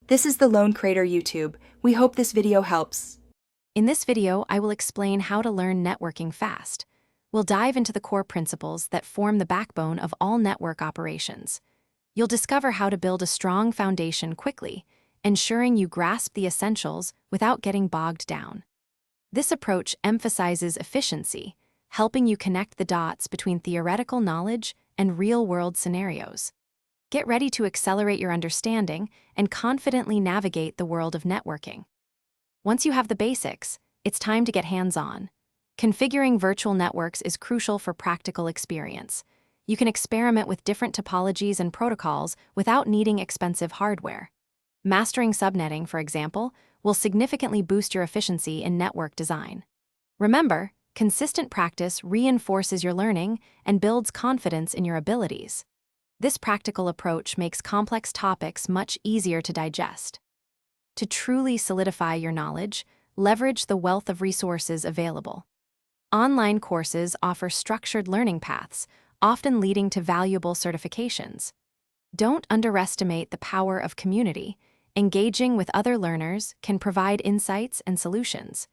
This is the Lone Crater YouTube. We hope this video helps. In this video, I will explain how to learn networking fast. We'll dive into the core principles that form the backbone of all network operations. You'll discover how to build a strong foundation quickly, ensuring you grasp the essentials without getting bogged down. This approach emphasizes efficiency, helping you connect the dots between theoretical knowledge and real-world scenarios. Get ready to accelerate your understanding and confidently navigate the world of networking. Once you have the basics, it's time to get hands-on. Configuring virtual networks is crucial for practical experience. You can experiment with different topologies and protocols without needing expensive hardware. Mastering subnetting, for example, will significantly boost your efficiency in network design. Remember, consistent practice reinforces your learning and builds confidence in your abilities. This practical approach makes complex topics much easier to digest. To truly solidify your knowledge, leverage the wealth of resources available. Online courses offer structured learning paths, often leading to valuable certifications. Don't underestimate the power of community. Engaging with other learners can provide insights and solutions.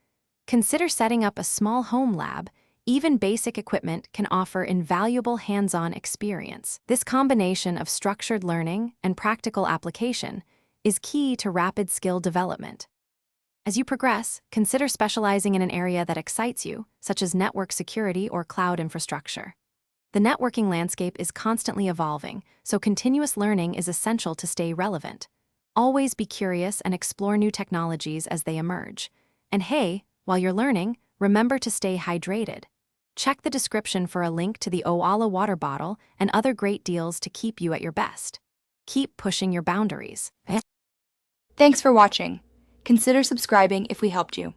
Consider setting up a small home lab. Even basic equipment can offer invaluable hands-on experience. This combination of structured learning and practical application is key to rapid skill development. As you progress, consider specializing in an area that excites you, such as network security or cloud infrastructure. The networking landscape is constantly evolving, so continuous learning is essential to stay relevant. Always be curious and explore new technologies as they emerge. And hey, while you're learning, remember to stay hydrated. Check the description for a link to the Oala water bottle and other great deals to keep you at your best. Keep pushing your boundaries. Thanks for watching. Consider subscribing if we helped you.